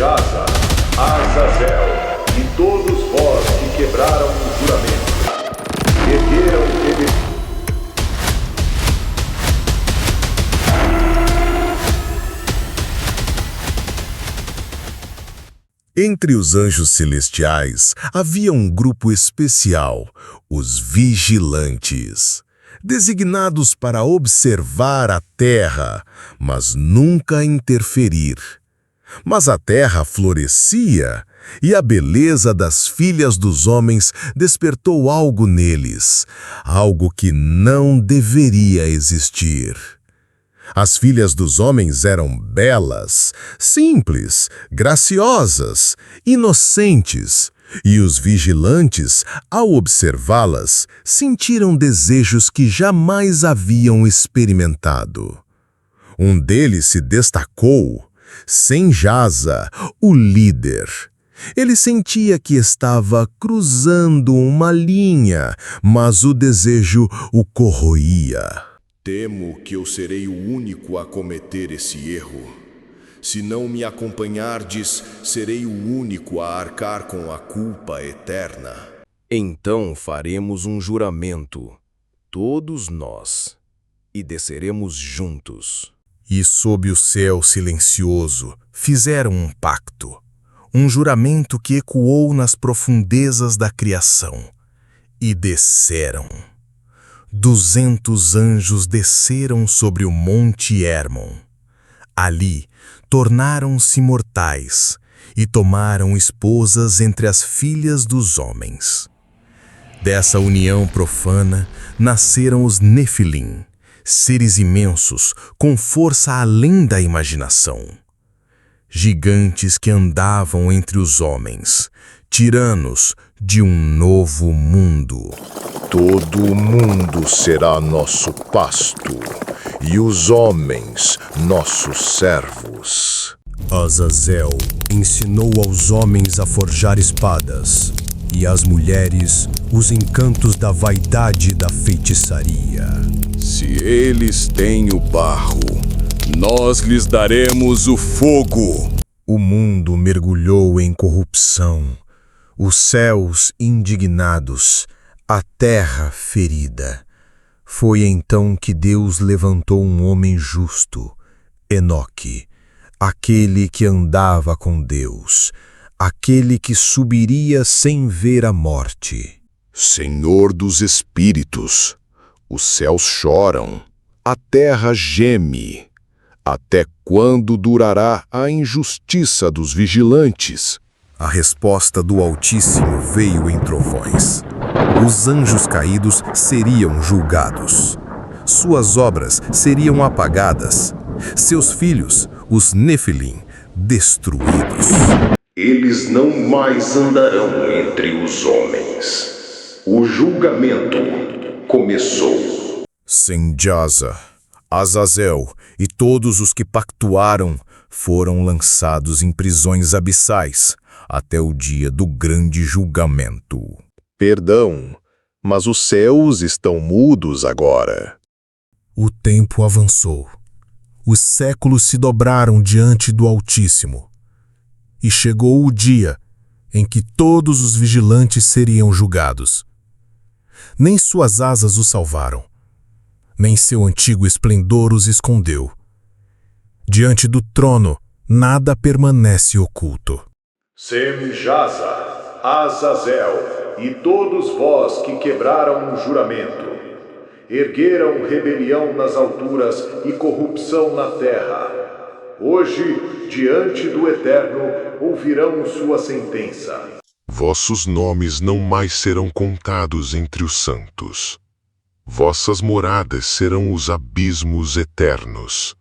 Jaza, Azazel e todos vós que quebraram o juramento, ergueram rebelião. Entre os anjos celestiais havia um grupo especial, os vigilantes, designados para observar a terra, mas nunca interferir. Mas a terra florescia, e a beleza das filhas dos homens despertou algo neles, algo que não deveria existir. As filhas dos homens eram belas, simples, graciosas, inocentes, e os vigilantes, ao observá-las, sentiram desejos que jamais haviam experimentado. Um deles se destacou, Senjaza, o líder. Ele sentia que estava cruzando uma linha, mas o desejo o corroía. Temo que eu serei o único a cometer esse erro. Se não me acompanhardes, serei o único a arcar com a culpa eterna. Então faremos um juramento, todos nós, e desceremos juntos. E sob o céu silencioso fizeram um pacto, um juramento que ecoou nas profundezas da criação. E desceram. 200 anjos desceram sobre o Monte Hermon. Ali, tornaram-se mortais e tomaram esposas entre as filhas dos homens. Dessa união profana nasceram os Nefilim, seres imensos com força além da imaginação. Gigantes que andavam entre os homens, tiranos de um novo mundo. Todo o mundo será nosso pasto, e os homens nossos servos. Azazel ensinou aos homens a forjar espadas, e às mulheres os encantos da vaidade e da feitiçaria. Se eles têm o barro, nós lhes daremos o fogo. O mundo mergulhou em corrupção, os céus indignados, a terra ferida. Foi então que Deus levantou um homem justo, Enoque, aquele que andava com Deus, aquele que subiria sem ver a morte. Senhor dos espíritos, os céus choram, a terra geme. Até quando durará a injustiça dos vigilantes? A resposta do Altíssimo veio em trovões. Os anjos caídos seriam julgados. Suas obras seriam apagadas. Seus filhos, os Nefilim, destruídos. Eles não mais andarão entre os homens. O julgamento começou. Senjaza, Azazel e todos os que pactuaram foram lançados em prisões abissais até o dia do grande julgamento. Perdão, mas os céus estão mudos agora. O tempo avançou. Os séculos se dobraram diante do Altíssimo. E chegou o dia em que todos os vigilantes seriam julgados. Nem suas asas os salvaram, nem seu antigo esplendor os escondeu. Diante do trono, nada permanece oculto. Senjaza, Azazel e todos vós que quebraram o juramento, ergueram rebelião nas alturas e corrupção na terra. Hoje, diante do Eterno, ouvirão sua sentença. Vossos nomes não mais serão contados entre os santos. Vossas moradas serão os abismos eternos,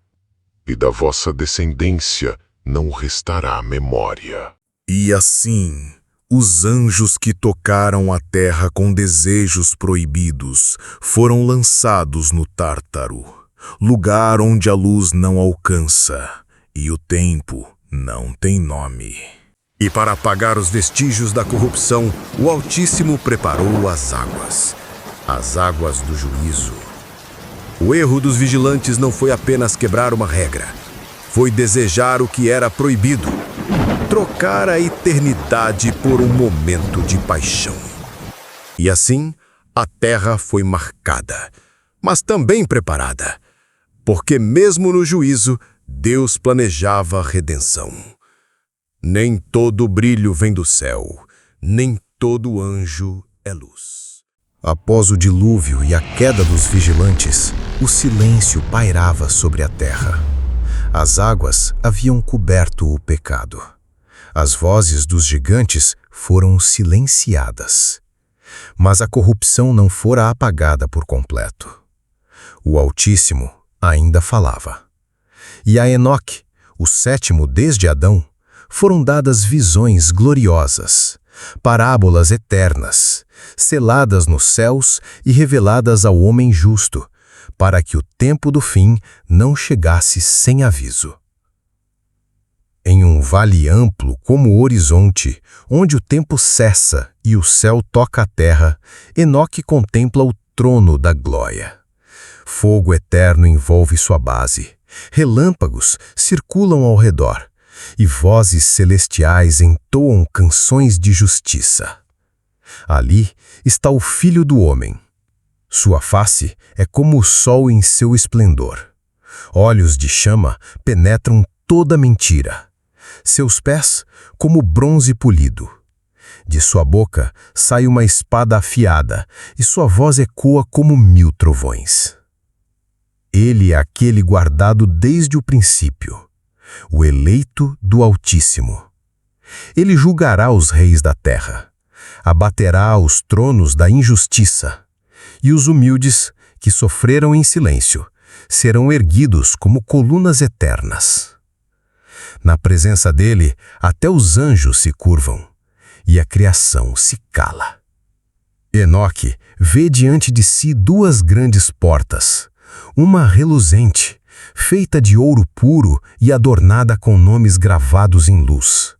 e da vossa descendência não restará memória. E assim, os anjos que tocaram a terra com desejos proibidos foram lançados no Tártaro, lugar onde a luz não alcança e o tempo não tem nome. E para apagar os vestígios da corrupção, o Altíssimo preparou as águas do juízo. O erro dos vigilantes não foi apenas quebrar uma regra, foi desejar o que era proibido. trocar a eternidade por um momento de paixão. E assim, a terra foi marcada, mas também preparada, porque mesmo no juízo, Deus planejava a redenção. Nem todo brilho vem do céu, nem todo anjo é luz. Após o dilúvio e a queda dos vigilantes, o silêncio pairava sobre a terra. As águas haviam coberto o pecado. As vozes dos gigantes foram silenciadas. Mas a corrupção não fora apagada por completo. O Altíssimo ainda falava. E a Enoque, o sétimo desde Adão, foram dadas visões gloriosas, parábolas eternas, seladas nos céus e reveladas ao homem justo, para que o tempo do fim não chegasse sem aviso. Em um vale amplo como o horizonte, onde o tempo cessa e o céu toca a terra, Enoque contempla o trono da glória. Fogo eterno envolve sua base, relâmpagos circulam ao redor, e vozes celestiais entoam canções de justiça. Ali está o Filho do Homem. Sua face é como o sol em seu esplendor. Olhos de chama penetram toda mentira. Seus pés, como bronze polido. De sua boca sai uma espada afiada, e sua voz ecoa como 1000 trovões. Ele é aquele guardado desde o princípio, o eleito do Altíssimo. Ele julgará os reis da terra, abaterá os tronos da injustiça, e os humildes, que sofreram em silêncio, serão erguidos como colunas eternas. Na presença dele, até os anjos se curvam, e a criação se cala. Enoque vê diante de si 2 grandes portas, uma reluzente, feita de ouro puro e adornada com nomes gravados em luz.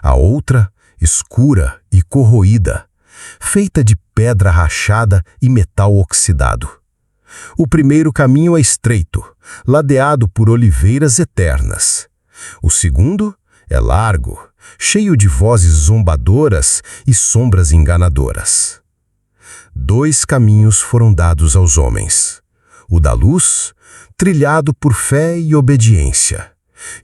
A outra, escura e corroída, feita de pedra rachada e metal oxidado. O primeiro caminho é estreito, ladeado por oliveiras eternas. O segundo é largo, cheio de vozes zombadoras e sombras enganadoras. 2 caminhos foram dados aos homens. O da luz, trilhado por fé e obediência,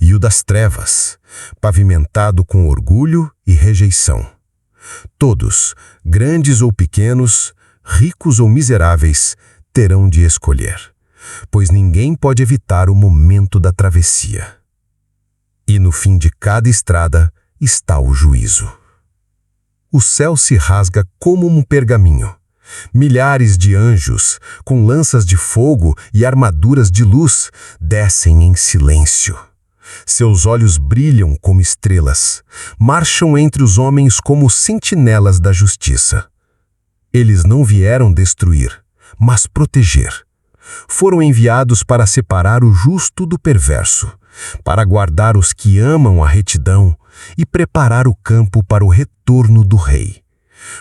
e o das trevas, pavimentado com orgulho e rejeição. Todos, grandes ou pequenos, ricos ou miseráveis, terão de escolher, pois ninguém pode evitar o momento da travessia. E no fim de cada estrada está o juízo. O céu se rasga como um pergaminho. Milhares de anjos, com lanças de fogo e armaduras de luz, descem em silêncio. Seus olhos brilham como estrelas, marcham entre os homens como sentinelas da justiça. Eles não vieram destruir, mas proteger. Foram enviados para separar o justo do perverso, para guardar os que amam a retidão e preparar o campo para o retorno do Rei.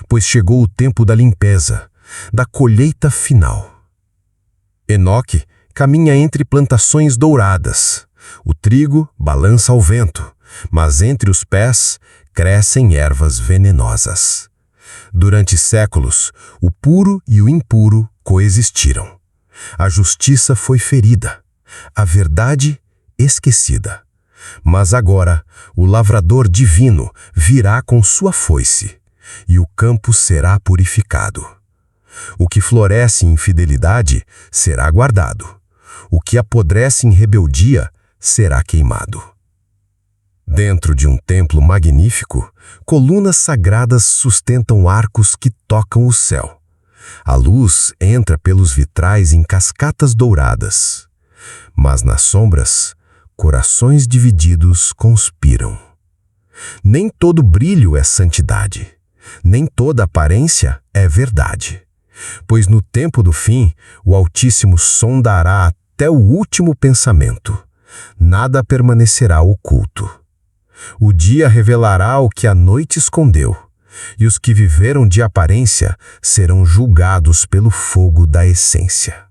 Pois chegou o tempo da limpeza, da colheita final. Enoque caminha entre plantações douradas. O trigo balança ao vento, mas entre os pés crescem ervas venenosas. Durante séculos, o puro e o impuro coexistiram. A justiça foi ferida, a verdade esquecida. Mas agora, o lavrador divino virá com sua foice, e o campo será purificado. O que floresce em fidelidade será guardado. O que apodrece em rebeldia será queimado. Dentro de um templo magnífico, colunas sagradas sustentam arcos que tocam o céu. A luz entra pelos vitrais em cascatas douradas. Mas nas sombras, corações divididos conspiram. Nem todo brilho é santidade. Nem toda aparência é verdade. Pois no tempo do fim, o Altíssimo sondará até o último pensamento. Nada permanecerá oculto. O dia revelará o que a noite escondeu, e os que viveram de aparência serão julgados pelo fogo da essência.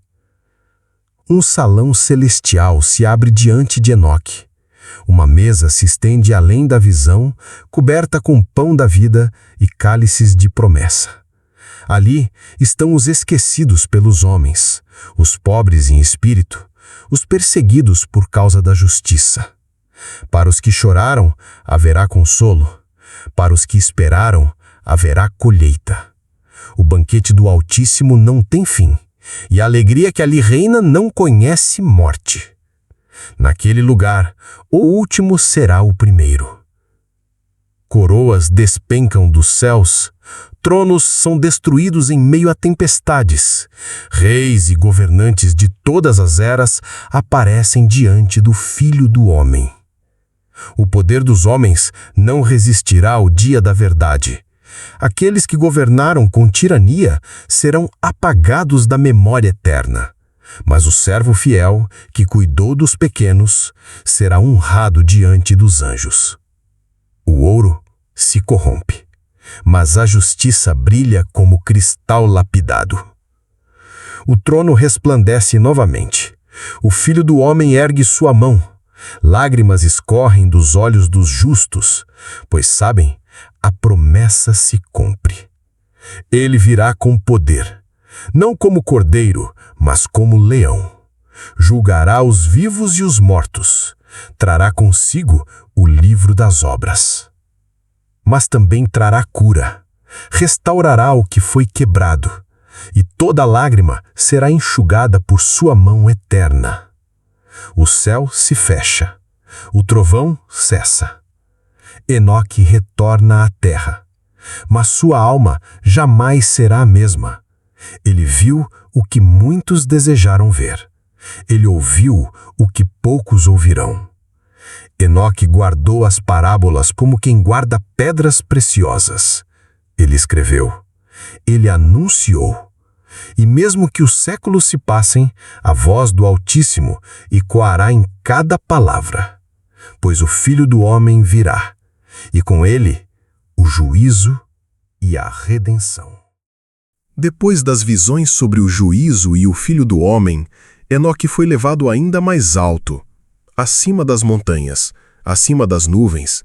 Um salão celestial se abre diante de Enoque. Uma mesa se estende além da visão, coberta com pão da vida e cálices de promessa. Ali estão os esquecidos pelos homens, os pobres em espírito, os perseguidos por causa da justiça. Para os que choraram, haverá consolo. Para os que esperaram, haverá colheita. O banquete do Altíssimo não tem fim, e a alegria que ali reina não conhece morte. Naquele lugar, o último será o primeiro. Coroas despencam dos céus, tronos são destruídos em meio a tempestades, reis e governantes de todas as eras aparecem diante do Filho do Homem. O poder dos homens não resistirá ao dia da verdade. Aqueles que governaram com tirania serão apagados da memória eterna. Mas o servo fiel, que cuidou dos pequenos, será honrado diante dos anjos. O ouro se corrompe, mas a justiça brilha como cristal lapidado. O trono resplandece novamente. O Filho do Homem ergue sua mão. Lágrimas escorrem dos olhos dos justos, pois sabem, a promessa se cumpre. Ele virá com poder, não como cordeiro, mas como leão. Julgará os vivos e os mortos. Trará consigo o livro das obras. Mas também trará cura. Restaurará o que foi quebrado, e toda lágrima será enxugada por sua mão eterna. O céu se fecha, o trovão cessa. Enoque retorna à terra, mas sua alma jamais será a mesma. Ele viu o que muitos desejaram ver. Ele ouviu o que poucos ouvirão. Enoque guardou as parábolas como quem guarda pedras preciosas. Ele escreveu. Ele anunciou. E mesmo que os séculos se passem, a voz do Altíssimo ecoará em cada palavra. Pois o Filho do Homem virá, e com ele o juízo e a redenção. Depois das visões sobre o juízo e o Filho do Homem, Enoque foi levado ainda mais alto, acima das montanhas, acima das nuvens.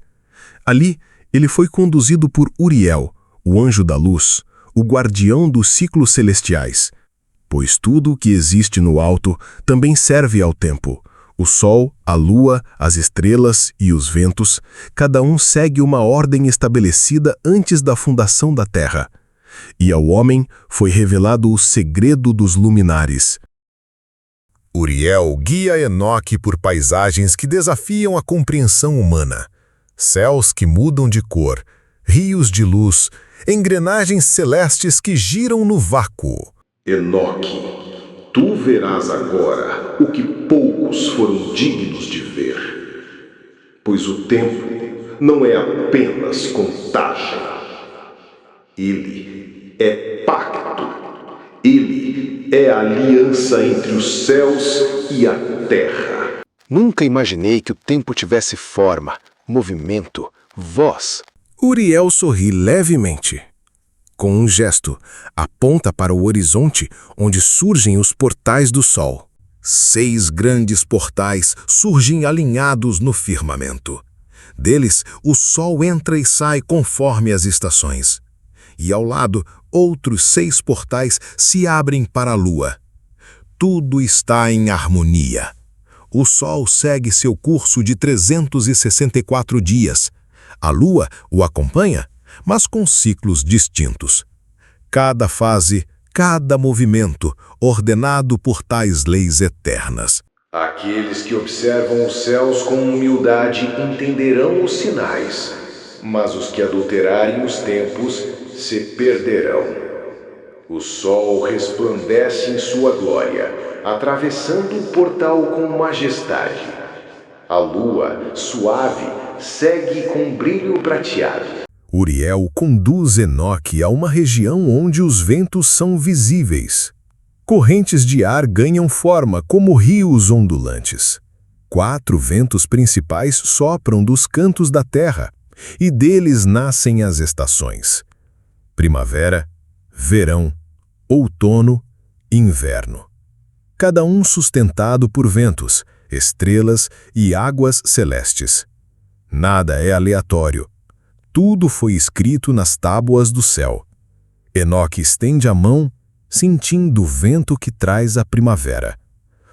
Ali, ele foi conduzido por Uriel, o anjo da luz, o guardião dos ciclos celestiais. Pois tudo o que existe no alto também serve ao tempo. O sol, a lua, as estrelas e os ventos, cada um segue uma ordem estabelecida antes da fundação da terra. E ao homem foi revelado o segredo dos luminares. Uriel guia Enoque por paisagens que desafiam a compreensão humana. Céus que mudam de cor, rios de luz, engrenagens celestes que giram no vácuo. Enoque, tu verás agora o que poucos foram dignos de ver, pois o tempo não é apenas contagem. Ele é pacto. Ele é a aliança entre os céus e a terra. Nunca imaginei que o tempo tivesse forma, movimento, voz. Uriel sorri levemente. Com um gesto, aponta para o horizonte onde surgem os portais do sol. 6 grandes portais surgem alinhados no firmamento. Deles, o sol entra e sai conforme as estações. E ao lado, outros 6 portais se abrem para a lua. Tudo está em harmonia. O sol segue seu curso de 364 dias. A lua o acompanha, mas com ciclos distintos. Cada fase, cada movimento, ordenado por tais leis eternas. Aqueles que observam os céus com humildade entenderão os sinais, mas os que adulterarem os tempos se perderão. O sol resplandece em sua glória, atravessando o portal com majestade. A lua, suave, segue com brilho prateado. Uriel conduz Enoque a uma região onde os ventos são visíveis. Correntes de ar ganham forma como rios ondulantes. 4 ventos principais sopram dos cantos da terra, e deles nascem as estações: primavera, verão, outono, inverno. Cada um sustentado por ventos, estrelas e águas celestes. Nada é aleatório. Tudo foi escrito nas tábuas do céu. Enoque estende a mão, sentindo o vento que traz a primavera.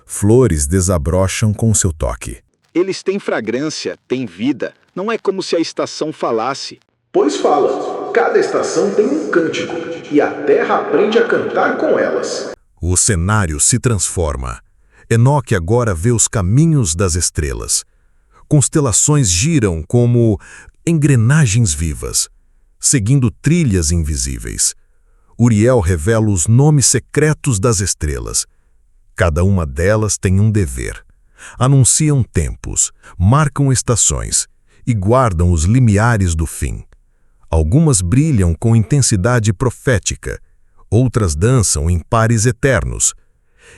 Flores desabrocham com seu toque. Eles têm fragrância, têm vida. Não é como se a estação falasse. Pois fala, cada estação tem um cântico, e a terra aprende a cantar com elas. O cenário se transforma. Enoque agora vê os caminhos das estrelas. Constelações giram como engrenagens vivas, seguindo trilhas invisíveis. Uriel revela os nomes secretos das estrelas. Cada uma delas tem um dever. Anunciam tempos, marcam estações e guardam os limiares do fim. Algumas brilham com intensidade profética, outras dançam em pares eternos.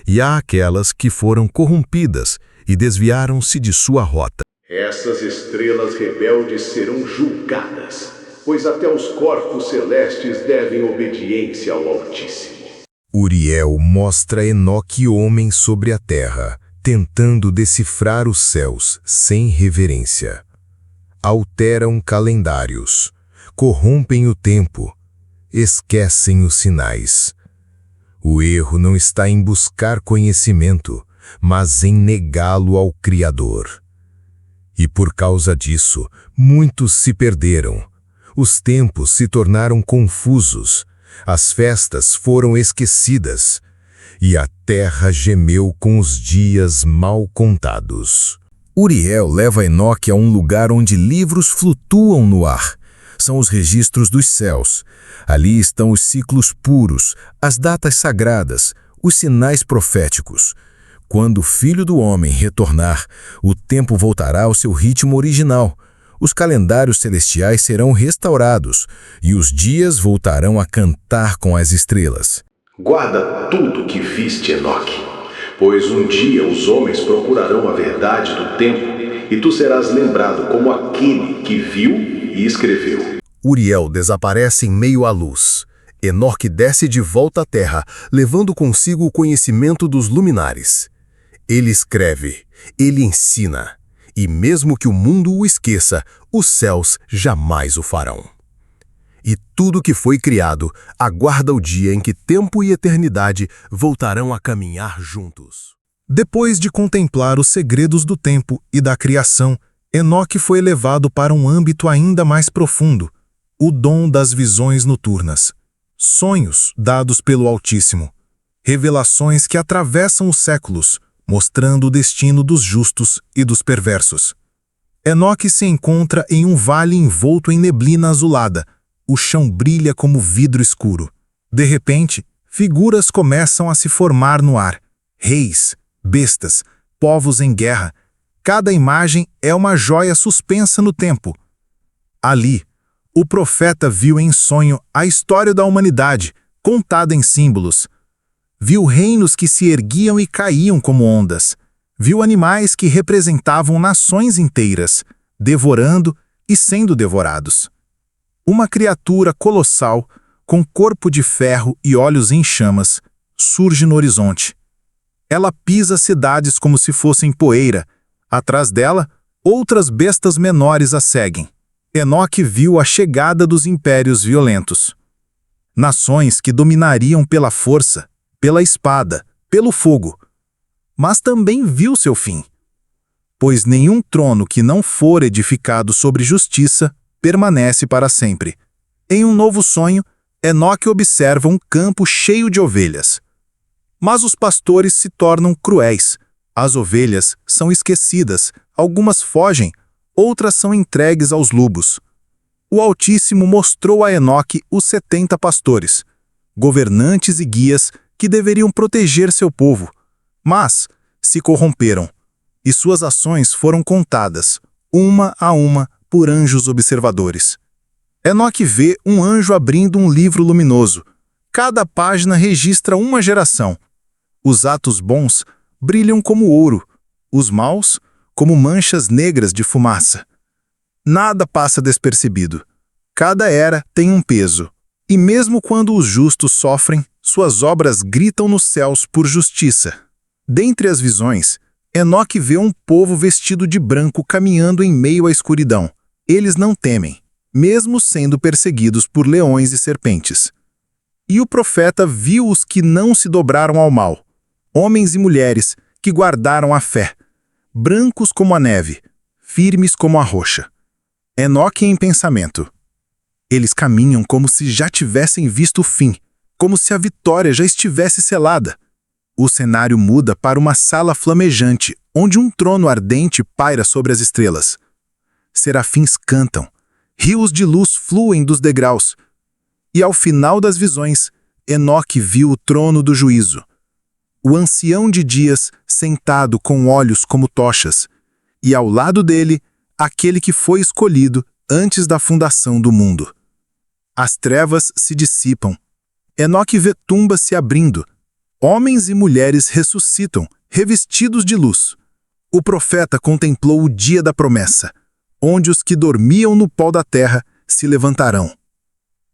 E há aquelas que foram corrompidas e desviaram-se de sua rota. Essas estrelas rebeldes serão julgadas, pois até os corpos celestes devem obediência ao Altíssimo. Uriel mostra Enoque homem sobre a terra, tentando decifrar os céus sem reverência. Alteram calendários, corrompem o tempo, esquecem os sinais. O erro não está em buscar conhecimento, mas em negá-lo ao Criador. E por causa disso, muitos se perderam. Os tempos se tornaram confusos, as festas foram esquecidas, e a terra gemeu com os dias mal contados. Uriel leva Enoque a um lugar onde livros flutuam no ar. São os registros dos céus. Ali estão os ciclos puros, as datas sagradas, os sinais proféticos. Quando o Filho do Homem retornar, o tempo voltará ao seu ritmo original. Os calendários celestiais serão restaurados e os dias voltarão a cantar com as estrelas. Guarda tudo que viste, Enoque, pois um dia os homens procurarão a verdade do tempo e tu serás lembrado como aquele que viu e escreveu. Uriel desaparece em meio à luz. Enoque desce de volta à terra, levando consigo o conhecimento dos luminares. Ele escreve, ele ensina, e mesmo que o mundo o esqueça, os céus jamais o farão. E tudo que foi criado aguarda o dia em que tempo e eternidade voltarão a caminhar juntos. Depois de contemplar os segredos do tempo e da criação, Enoque foi levado para um âmbito ainda mais profundo, o dom das visões noturnas. Sonhos dados pelo Altíssimo, revelações que atravessam os séculos, mostrando o destino dos justos e dos perversos. Enoque se encontra em um vale envolto em neblina azulada. O chão brilha como vidro escuro. De repente, figuras começam a se formar no ar. Reis, bestas, povos em guerra. Cada imagem é uma joia suspensa no tempo. Ali, o profeta viu em sonho a história da humanidade, contada em símbolos. Viu reinos que se erguiam e caíam como ondas. Viu animais que representavam nações inteiras, devorando e sendo devorados. Uma criatura colossal, com corpo de ferro e olhos em chamas, surge no horizonte. Ela pisa cidades como se fossem poeira. Atrás dela, outras bestas menores a seguem. Enoque viu a chegada dos impérios violentos. Nações que dominariam pela força, pela espada, pelo fogo. Mas também viu seu fim. Pois nenhum trono que não for edificado sobre justiça permanece para sempre. Em um novo sonho, Enoque observa um campo cheio de ovelhas. Mas os pastores se tornam cruéis. As ovelhas são esquecidas, algumas fogem, outras são entregues aos lobos. O Altíssimo mostrou a Enoque os 70 pastores, governantes e guias que deveriam proteger seu povo, mas se corromperam, e suas ações foram contadas, uma a uma, por anjos observadores. Enoque vê um anjo abrindo um livro luminoso. Cada página registra uma geração. Os atos bons brilham como ouro, os maus como manchas negras de fumaça. Nada passa despercebido. Cada era tem um peso, e mesmo quando os justos sofrem, suas obras gritam nos céus por justiça. Dentre as visões, Enoque vê um povo vestido de branco caminhando em meio à escuridão. Eles não temem, mesmo sendo perseguidos por leões e serpentes. E o profeta viu os que não se dobraram ao mal, homens e mulheres que guardaram a fé, brancos como a neve, firmes como a rocha. Enoque em pensamento. Eles caminham como se já tivessem visto o fim, como se a vitória já estivesse selada. O cenário muda para uma sala flamejante, onde um trono ardente paira sobre as estrelas. Serafins cantam, rios de luz fluem dos degraus. E ao final das visões, Enoque viu o trono do juízo. O ancião de dias sentado com olhos como tochas, e ao lado dele, aquele que foi escolhido antes da fundação do mundo. As trevas se dissipam. Enoque vê tumbas se abrindo. Homens e mulheres ressuscitam, revestidos de luz. O profeta contemplou o dia da promessa, onde os que dormiam no pó da terra se levantarão.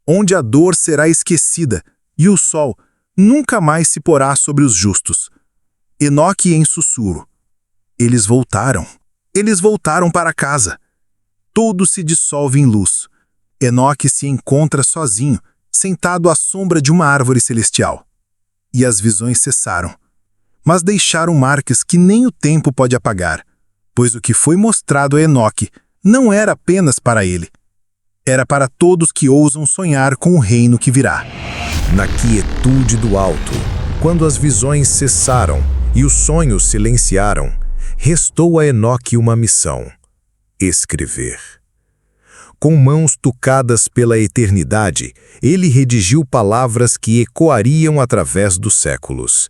Onde a dor será esquecida e o sol nunca mais se porá sobre os justos. Enoque em sussurro. Eles voltaram para casa. Tudo se dissolve em luz. Enoque se encontra sozinho, sentado à sombra de uma árvore celestial. E as visões cessaram, mas deixaram marcas que nem o tempo pode apagar, pois o que foi mostrado a Enoque não era apenas para ele. Era para todos que ousam sonhar com o reino que virá. Na quietude do alto, quando as visões cessaram e os sonhos silenciaram, restou a Enoque uma missão: escrever. Com mãos tocadas pela eternidade, ele redigiu palavras que ecoariam através dos séculos.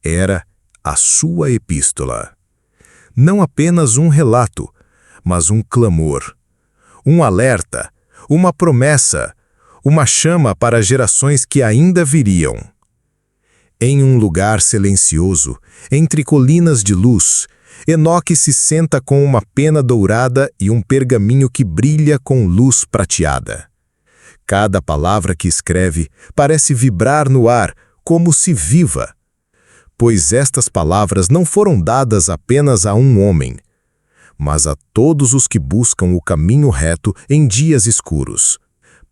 Era a sua epístola. Não apenas um relato, mas um clamor, um alerta, uma promessa, uma chama para gerações que ainda viriam. Em um lugar silencioso, entre colinas de luz, Enoque se senta com uma pena dourada e um pergaminho que brilha com luz prateada. Cada palavra que escreve parece vibrar no ar, como se viva. Pois estas palavras não foram dadas apenas a um homem, mas a todos os que buscam o caminho reto em dias escuros.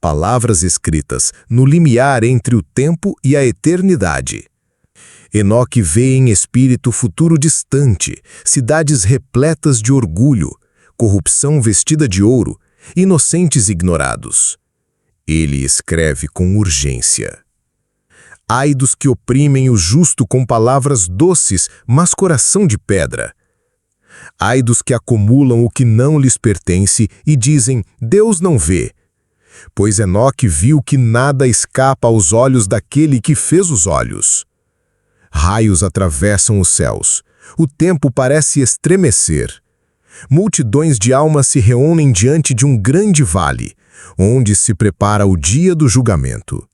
Palavras escritas no limiar entre o tempo e a eternidade. Enoque vê em espírito futuro distante, cidades repletas de orgulho, corrupção vestida de ouro, inocentes ignorados. Ele escreve com urgência. Ai dos que oprimem o justo com palavras doces, mas coração de pedra. Ai dos que acumulam o que não lhes pertence e dizem, Deus não vê. Pois Enoque viu que nada escapa aos olhos daquele que fez os olhos. Raios atravessam os céus. O tempo parece estremecer. Multidões de almas se reúnem diante de um grande vale, onde se prepara o dia do julgamento.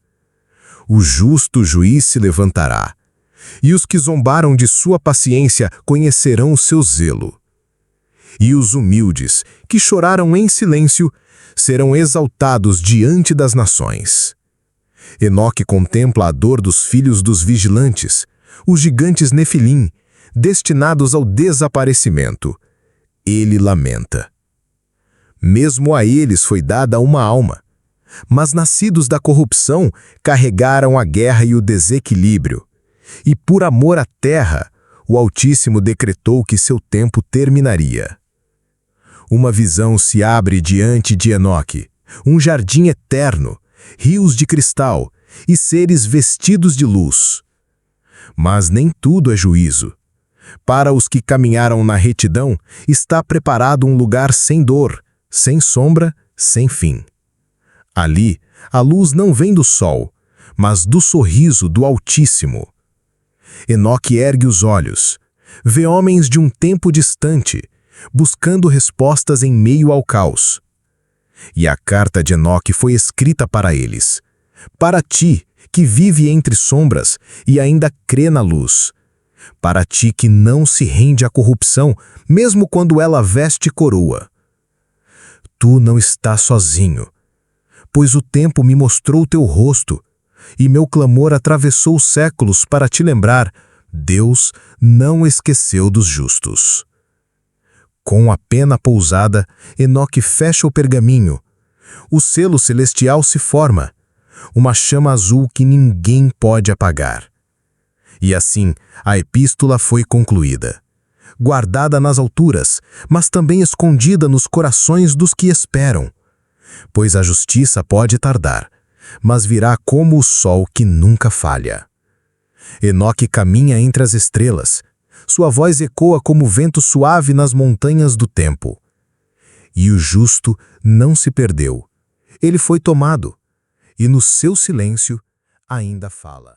O justo juiz se levantará, e os que zombaram de sua paciência conhecerão o seu zelo. E os humildes, que choraram em silêncio, serão exaltados diante das nações. Enoque contempla a dor dos filhos dos vigilantes, os gigantes Nefilim, destinados ao desaparecimento. Ele lamenta. Mesmo a eles foi dada uma alma, mas nascidos da corrupção carregaram a guerra e o desequilíbrio. E por amor à terra, o Altíssimo decretou que seu tempo terminaria. Uma visão se abre diante de Enoque, um jardim eterno, rios de cristal e seres vestidos de luz. Mas nem tudo é juízo. Para os que caminharam na retidão, está preparado um lugar sem dor, sem sombra, sem fim. Ali, a luz não vem do sol, mas do sorriso do Altíssimo. Enoque ergue os olhos, vê homens de um tempo distante, buscando respostas em meio ao caos. E a carta de Enoque foi escrita para eles, para ti, que vive entre sombras e ainda crê na luz. Para ti que não se rende à corrupção, mesmo quando ela veste coroa. Tu não estás sozinho, pois o tempo me mostrou teu rosto, e meu clamor atravessou os séculos para te lembrar, Deus não esqueceu dos justos. Com a pena pousada, Enoque fecha o pergaminho. O selo celestial se forma, uma chama azul que ninguém pode apagar. E assim, a epístola foi concluída, guardada nas alturas, mas também escondida nos corações dos que esperam. Pois a justiça pode tardar, mas virá como o sol que nunca falha. Enoque caminha entre as estrelas, sua voz ecoa como vento suave nas montanhas do tempo. E o justo não se perdeu, ele foi tomado, e no seu silêncio ainda fala.